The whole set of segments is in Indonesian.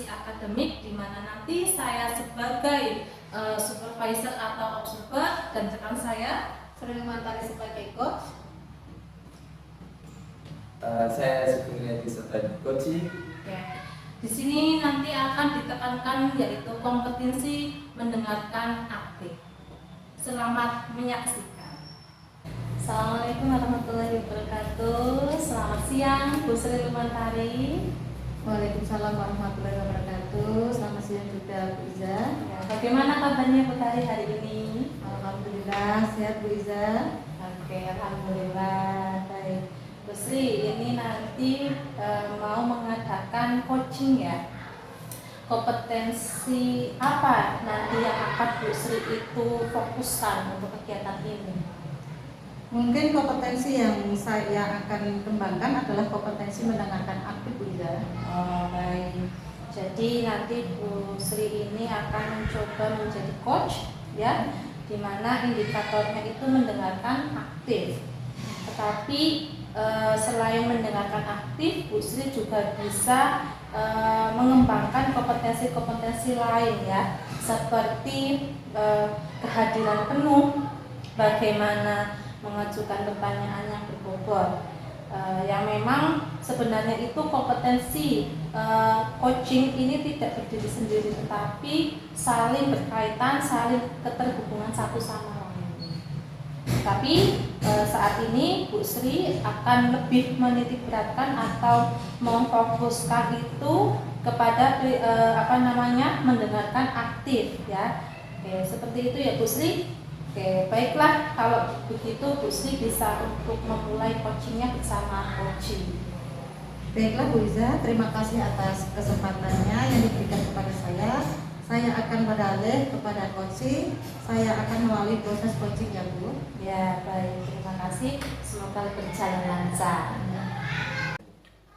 akademik, di mana nanti saya sebagai supervisor atau observer dan rekan saya Sri Lumantari sebagai coach. Saya sebenarnya sebagai coach. Ya. Di sini nanti akan ditekankan yaitu kompetensi mendengarkan aktif. Selamat menyaksikan. Assalamualaikum warahmatullahi wabarakatuh. Selamat siang Bu Sri Lumantari. Waalaikumsalam warahmatullahi wabarakatuh. Selamat siang juga Bu Iza. Ya, bagaimana kabarnya Bu Tari hari ini? Alhamdulillah sehat Bu Iza. Oke, alhamdulillah. Baik. Bu Sri, ini nanti mau mengadakan coaching ya. Kompetensi apa nanti yang akan Bu Sri itu fokuskan untuk kegiatan ini? Mungkin kompetensi yang saya akan kembangkan adalah kompetensi mendengarkan aktif Bu Iza. Oh, baik. Jadi nanti Bu Sri ini akan mencoba menjadi coach ya, di mana indikatornya itu mendengarkan aktif. Tetapi selain mendengarkan aktif, Bu Sri juga bisa mengembangkan kompetensi-kompetensi lain ya, seperti kehadiran penuh, bagaimana mengajukan pertanyaan yang berbobot, yang memang sebenarnya itu kompetensi coaching ini tidak berdiri sendiri, tetapi saling berkaitan, saling keterhubungan satu sama lain. Tapi saat ini Bu Sri akan lebih menitikberatkan atau memfokuskan itu kepada mendengarkan aktif ya. Oke, seperti itu ya Bu Sri. Oke, baiklah, kalau begitu Bu Sri bisa untuk memulai coachingnya bersama coaching. Baiklah Bu Iza, terima kasih atas kesempatannya yang diberikan kepada saya. Saya akan beralih kepada coaching. Saya akan melalui proses coaching ya Bu. Ya, baik, terima kasih. Semoga berjalan lancar.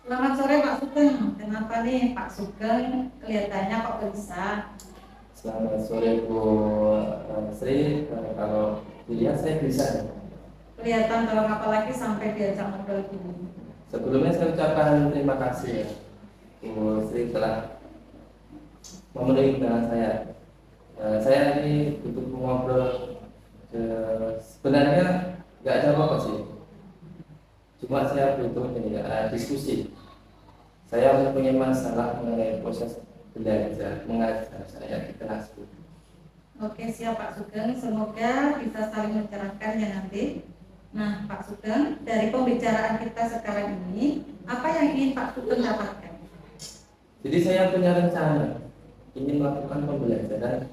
Selamat sore Pak Sugeng. Kenapa nih Pak Sugeng kelihatannya kok gelisah? Selamat sore Bu Sri. Kalau dilihat saya bisa. Kelihatan kalau apalagi sampai diajak ngobrol gini. Sebelumnya saya ucapkan terima kasih ya Bu Sri telah memenuhi undangan saya. Saya ini butuh ngobrol. Sebenarnya nggak ada apa-apa sih. Cuma saya butuh diskusi. Saya mempunyai masalah mengenai proses belajar mengajar saya di kelas. Oke, siap Pak Sugeng. Semoga bisa saling mencerahkan ya nanti. Nah Pak Sugeng, dari pembicaraan kita sekarang ini, apa yang ingin Pak Sugeng dapatkan? Jadi saya punya rencana ingin melakukan pembelajaran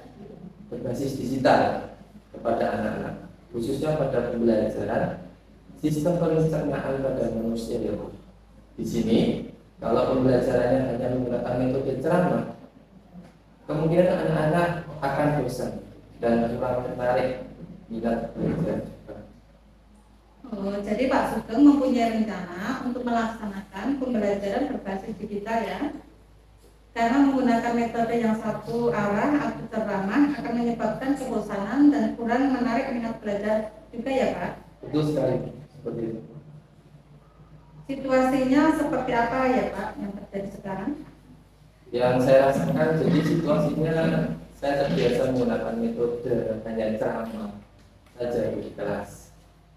berbasis digital kepada anak-anak, khususnya pada pembelajaran sistem perencanaan pada manusia. Di sini, kalau pembelajarannya hanya menggunakan metode ceramah, kemungkinan anak-anak akan bosan dan kurang menarik minat belajar. Oh, jadi Pak Sugeng mempunyai rencana untuk melaksanakan pembelajaran berbasis digital ya. Karena menggunakan metode yang satu arah atau ceramah akan menyebabkan kebosanan dan kurang menarik minat belajar juga ya Pak? Betul sekali, seperti itu. Situasinya seperti apa ya Pak yang terjadi sekarang? Yang saya rasakan, jadi situasinya saya terbiasa menggunakan metode hanya ceramah saja di kelas.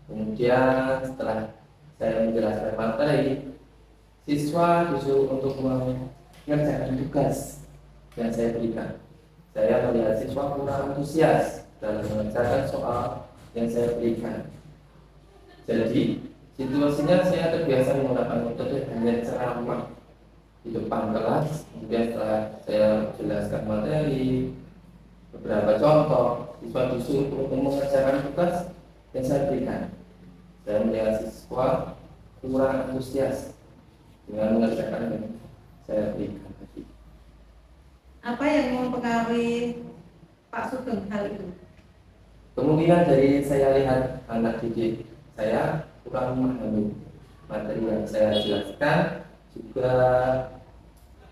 Kemudian setelah saya menjelaskan materi, siswa disuruh untuk mengerjakan tugas yang saya berikan. Saya melihat siswa kurang antusias dalam mengerjakan soal yang saya berikan. Jadi situasinya saya terbiasa menggunakan metode hanya ceramah di depan kelas. Kemudian setelah saya jelaskan materi, beberapa contoh, siswa disuruh untuk mengerjakan tugas yang saya berikan. Saya melihat siswa kurang antusias dengan mengerjakan yang saya berikan tadi. Apa yang mempengaruhi Pak Sugeng hal itu? Kemungkinan dari saya lihat anak didik saya kurang memahami materi yang saya jelaskan, juga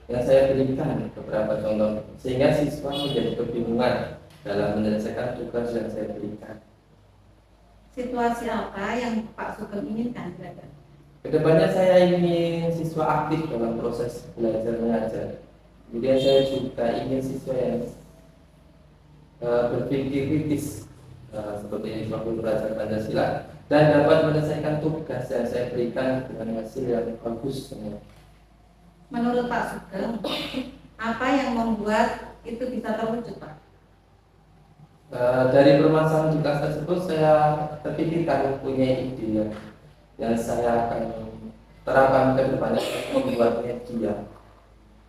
yang saya berikan beberapa contoh, sehingga siswa menjadi kebingungan dalam menyelesaikan tugas yang saya berikan. Situasi apa yang Pak Sugeng inginkan kira-kira? Kedepannya saya ingin siswa aktif dalam proses belajar mengajar, Kemudian saya juga ingin siswa yang berpikir kritis seperti waktu belajar Pancasila dan dapat menyelesaikan tugas yang saya berikan dengan hasil yang bagus semua. Menurut Pak Sugeng, apa yang membuat itu bisa terwujud, Pak? Dari permasalahan di kelas tersebut saya terpikirkan punya ide yang saya akan terapkan ke depannya untuk membuat media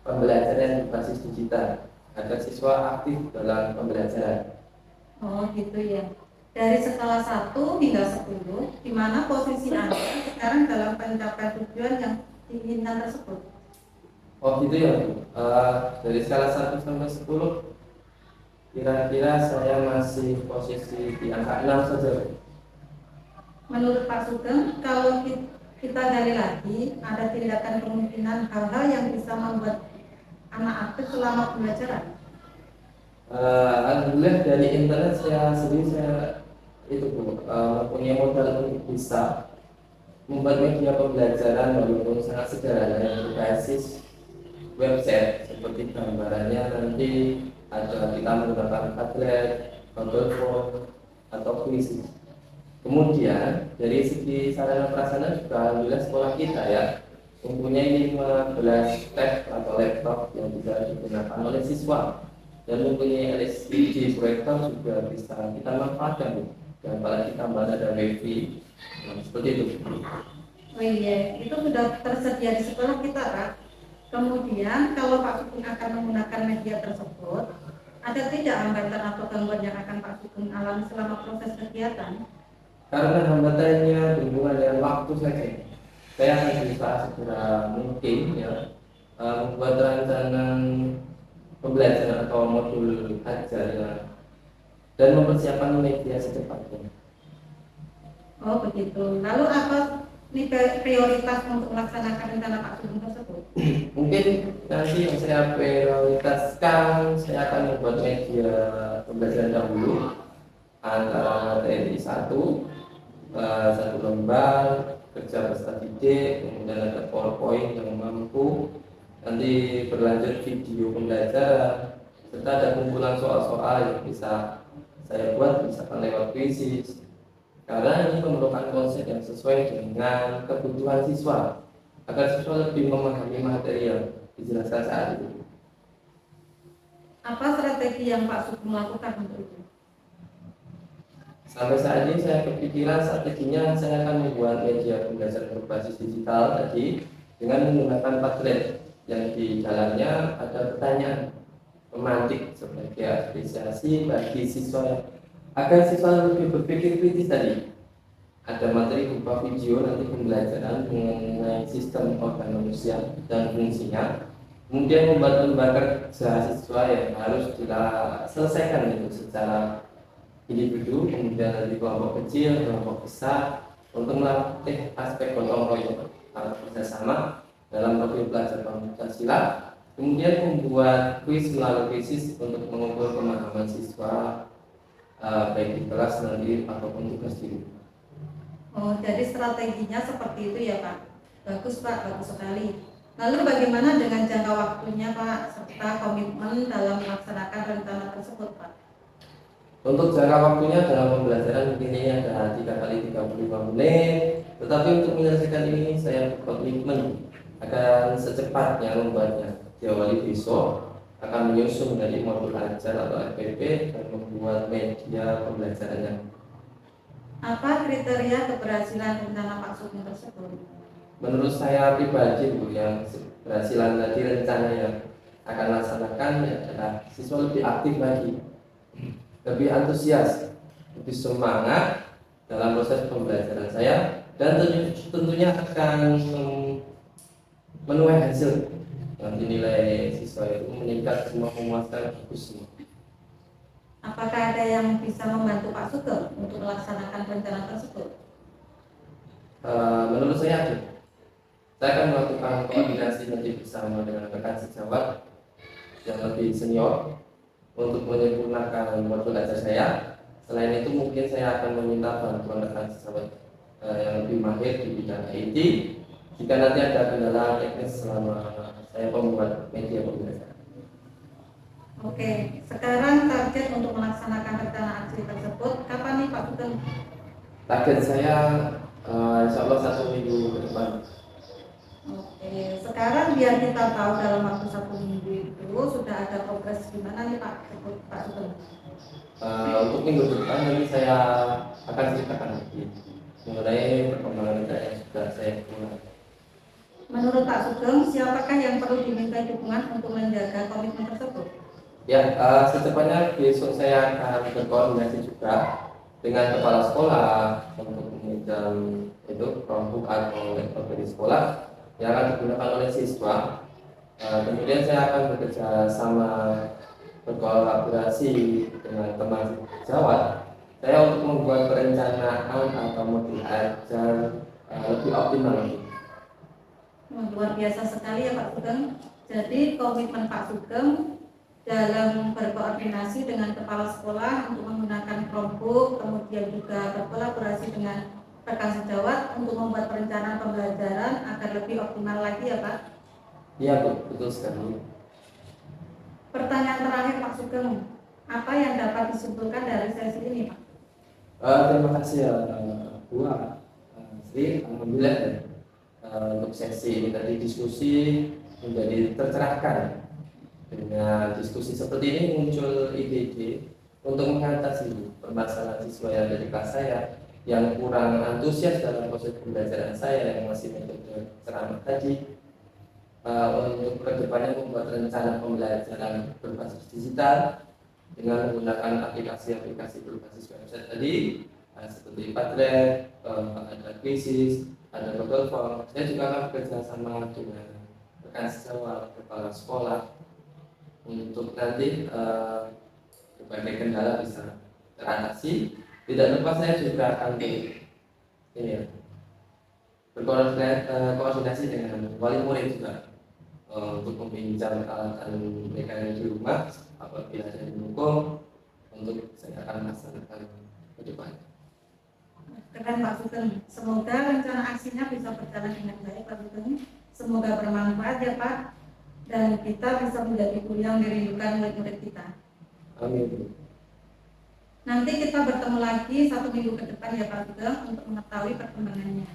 pembelajaran berbasis digital agar siswa aktif dalam pembelajaran. Oh gitu ya. Dari skala 1 hingga 10, di mana posisi Anda sekarang dalam pencapaian tujuan yang diinginkan tersebut? Oh gitu ya Bu. Dari skala 1 sampai 10 kira-kira saya masih posisi di angka 6 saja. Menurut Pak Sugeng, kalau kita gali lagi, ada tindakan kemungkinan hal-hal yang bisa membuat anak aktif selama pembelajaran. Alhamdulillah dari internet saya sendiri mempunyai modal untuk bisa membuat media pembelajaran walaupun sangat sederhana yang berbasis website seperti gambarannya nanti ada kita menggunakan tablet, Google Form atau kuis. Kemudian dari segi sarana prasarana juga alhamdulillah sekolah kita ya mempunyai 15 tab atau laptop yang bisa digunakan oleh siswa dan mempunyai LCD proyektor juga bisa kita manfaatkan dan apalagi tambahan ada wifi seperti itu. Oh iya, itu sudah tersedia di sekolah kita, Pak. Kemudian kalau Pak Sugeng akan menggunakan media tersebut, ada tidak hambatan atau gangguan yang akan Pak Sugeng alami selama proses kegiatan? Karena hambatannya berhubungan dengan waktu saja, saya akan berusaha segera mungkin ya membuat rancangan pembelajaran atau modul ajar dan mempersiapkan media secepatnya. Oh begitu. Lalu apa nih prioritas untuk melaksanakan rencana Pak Sugeng tersebut? Mungkin nanti yang saya prioritaskan, saya akan membuat media pembelajaran dahulu antara TNI 1 lembar kerja peserta didik, kemudian ada PowerPoint yang mampu, nanti berlanjut video pembelajaran, serta ada kumpulan soal-soal yang bisa saya buat misalkan lewat kuisis. Karena ini memerlukan konsep yang sesuai dengan kebutuhan siswa agar siswa lebih memahami materi yang dijelaskan saat itu. Apa strategi yang Pak Sugeng lakukan untuk itu? Sampai saat ini saya kepikiran strateginya saya akan membuat media pembelajaran berbasis digital tadi dengan menggunakan tablet yang di dalamnya ada pertanyaan pemantik sebagai apresiasi bagi siswa agar siswa lebih berpikir kritis tadi. Ada materi berupa video nanti pembelajaran mengenai sistem organ manusia dan fungsinya. Kemudian membuat lembaga kerja siswa yang harus kita selesaikan itu secara individu, kemudian nanti kelompok kecil, kelompok besar untuk melatih aspek gotong royong atau kerjasama dalam program belajar Pancasila. Kemudian membuat kuis melalui kuisis untuk mengukur pemahaman siswa baik di kelas nanti ataupun tugas di rumah. Oh, jadi strateginya seperti itu ya Pak. Bagus Pak, bagus sekali. Lalu bagaimana dengan jangka waktunya Pak, serta komitmen dalam melaksanakan rencana tersebut Pak? Untuk jangka waktunya dalam pembelajaran mungkin ini ada 3 kali 35 menit. Tetapi untuk menyelesaikan ini saya berkomitmen akan secepatnya membuatnya. Diawali besok akan menyusun dari modul ajar atau FPP dan membuat media pembelajarannya. Apa kriteria keberhasilan rencana Pak Sugeng tersebut? Menurut saya pribadi Bu, yang keberhasilan tadi rencana yang akan laksanakan adalah siswa lebih aktif lagi, lebih antusias, lebih semangat dalam proses pembelajaran saya dan tentunya akan menuai hasil. Nanti nilai siswa itu meningkat semua, memuaskan, bagus semua. Apakah ada yang bisa membantu Pak Sugeng untuk melaksanakan rencana tersebut? Menurut saya ada. Saya akan melakukan koordinasi nanti bersama dengan rekan sejawat yang lebih senior untuk menyempurnakan modul ajar saya. Selain itu mungkin saya akan meminta bantuan rekan sejawat yang lebih mahir di bidang IT jika nanti ada kendala teknis selama saya membuat media pembelajaran. Oke, sekarang target untuk melaksanakan rencana aksi tersebut kapan nih Pak Sugeng? Target saya insya Allah 1 minggu ke depan. Oke, sekarang biar kita tahu dalam waktu 1 minggu itu sudah ada progres gimana nih Pak Sugeng? Untuk minggu depan nanti saya akan ceritakan lagi mengenai perkembangan rencana yang sudah saya buat. Menurut Pak Sugeng, siapakah yang perlu diminta dukungan untuk menjaga komitmen tersebut? Ya, secepatnya besok saya akan berkoordinasi juga dengan kepala sekolah untuk meminjam itu Chromebook atau laptop dari sekolah yang akan digunakan oleh siswa. Kemudian saya akan bekerja sama berkolaborasi dengan teman sejawat saya untuk membuat perencanaan atau modul ajar lebih optimal lagi. Luar biasa sekali ya Pak Sugeng. Jadi komitmen Pak Sugeng dalam berkoordinasi dengan kepala sekolah untuk menggunakan Chromebook, kemudian juga berkolaborasi dengan rekan sejawat untuk membuat perencanaan pembelajaran agar lebih optimal lagi ya Pak. Iya, betul sekali. Pertanyaan terakhir Pak Sugeng, apa yang dapat disimpulkan dari sesi ini Pak? Terima kasih ya Bu Sri, alhamdulillah ya. Untuk sesi ini tadi diskusi menjadi tercerahkan. Dengan diskusi seperti ini muncul ide-ide untuk mengatasi permasalahan siswa yang ada di kelas saya yang kurang antusias dalam proses pembelajaran saya yang masih metode ceramah tadi. Untuk kedepannya membuat rencana pembelajaran berbasis digital dengan menggunakan aplikasi-aplikasi berbasis website tadi seperti Padlet, ada Quizzes, ada Google Form. Saya juga akan bekerja sama dengan rekan sejawat, kepala sekolah untuk nanti berbagai kendala bisa teratasi. Tidak lupa saya juga akan berkoordinasi dengan wali murid juga untuk meminjam alat mereka yang di rumah apabila ada didukung untuk saya akan melaksanakan ke depan. Keren Pak Sugeng, semoga rencana aksinya bisa berjalan dengan baik Pak Sugeng. Semoga bermanfaat ya Pak, dan kita bisa menjadi guru yang dirindukan murid-murid kita. Amin. Nanti kita bertemu lagi 1 minggu ke depan ya Pak Sugeng untuk mengetahui perkembangannya.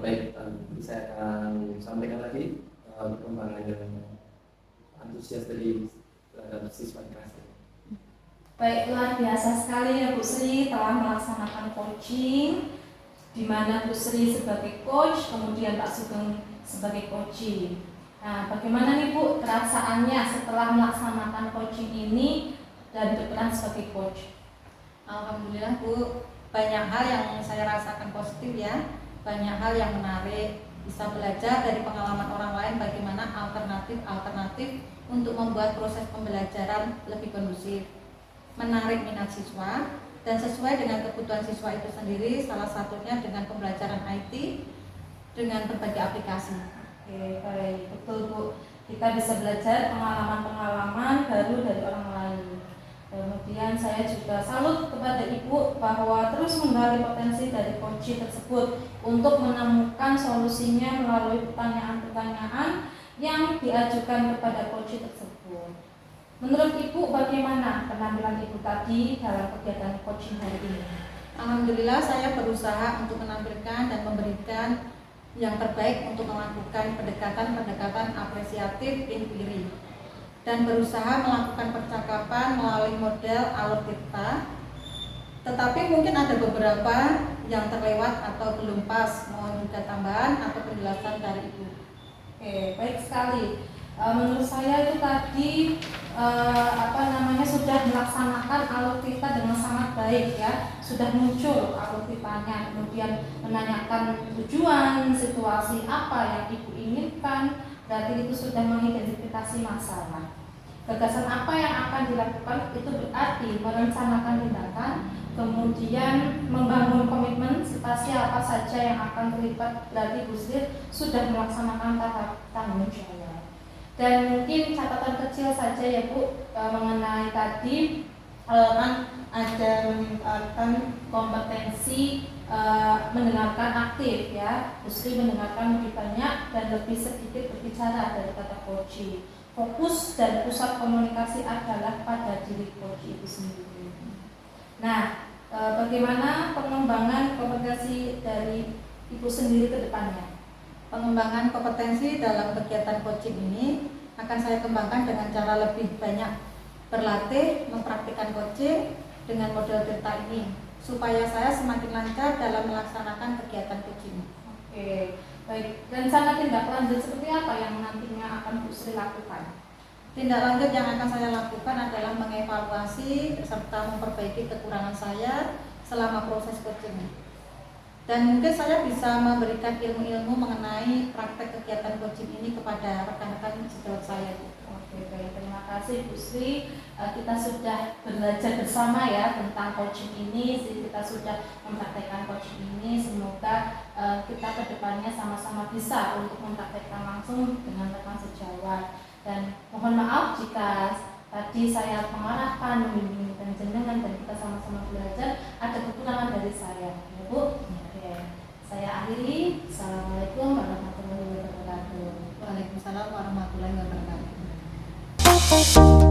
Baik, saya akan sampaikan lagi perkembangan yang antusias dari siswa kelas. Baik, luar biasa sekali ya Bu Sri telah melaksanakan coaching di mana Bu Sri sebagai coach, kemudian Pak Sugeng sebagai coaching. Nah, bagaimana nih Bu perasaannya setelah melaksanakan coaching ini dan berperan sebagai coach? Alhamdulillah Bu, banyak hal yang saya rasakan positif ya, banyak hal yang menarik, bisa belajar dari pengalaman orang lain bagaimana alternatif untuk membuat proses pembelajaran lebih kondusif, menarik minat siswa, dan sesuai dengan kebutuhan siswa itu sendiri, salah satunya dengan pembelajaran IT dengan berbagai aplikasi. Oke, baik, betul Bu. Kita bisa belajar pengalaman-pengalaman baru dari orang lain. Kemudian saya juga salut kepada Ibu bahwa terus menggali potensi dari coaching tersebut untuk menemukan solusinya melalui pertanyaan-pertanyaan yang diajukan kepada coaching tersebut. Menurut Ibu bagaimana penampilan Ibu tadi dalam kegiatan coaching hari ini? Alhamdulillah saya berusaha untuk menampilkan dan memberikan yang terbaik untuk melakukan pendekatan apresiatif inquiry dan berusaha melakukan percakapan melalui model alur kita. Tetapi mungkin ada beberapa yang terlewat atau belum pas, mohon juga tambahan atau penjelasan dari Ibu. Oke, baik sekali. Menurut saya itu tadi sudah melaksanakan alur kita dengan sangat baik ya, sudah muncul alur kitanya, kemudian menanyakan tujuan, situasi apa yang Ibu inginkan, berarti itu sudah mengidentifikasi masalah. Gagasan apa yang akan dilakukan itu berarti merencanakan tindakan, kemudian membangun komitmen serta siapa saja yang akan terlibat, berarti Bu Sri sudah melaksanakan tahap tanggung jawab. Dan mungkin catatan kecil saja ya Bu mengenai tadi kan ada meningkatkan kompetensi mendengarkan aktif ya. Bu Sri mendengarkan lebih banyak dan lebih sedikit berbicara dari kata coaching. fokus dan pusat komunikasi adalah pada diri coach itu sendiri. Nah, bagaimana pengembangan kompetensi dari Ibu sendiri ke depannya? Pengembangan kompetensi dalam kegiatan coaching ini akan saya kembangkan dengan cara lebih banyak berlatih, mempraktikkan coaching dengan model delta ini supaya saya semakin lancar dalam melaksanakan kegiatan coaching. Oke, baik. Rencana tindak lanjut seperti apa yang nantinya akan Bu Sri lakukan? Tindak lanjut yang akan saya lakukan adalah mengevaluasi serta memperbaiki kekurangan saya selama proses coaching. Dan mungkin saya bisa memberikan ilmu-ilmu mengenai praktek kegiatan coaching ini kepada rekan-rekan sejawat saya. Oke, baik. Terima kasih Bu Sri. Kita sudah belajar bersama ya tentang coaching ini. Kita sudah mempraktekkan coaching ini. Semoga kita kedepannya sama-sama bisa untuk mempraktekkan langsung dengan rekan sejawat. Dan mohon maaf jika tadi saya mengarahkan, membimbing dan jenengan dan kita sama-sama belajar ada kekurangan dari saya, ya Bu. Oke, saya akhiri. Assalamualaikum warahmatullahi wabarakatuh. Waalaikumsalam warahmatullahi wabarakatuh.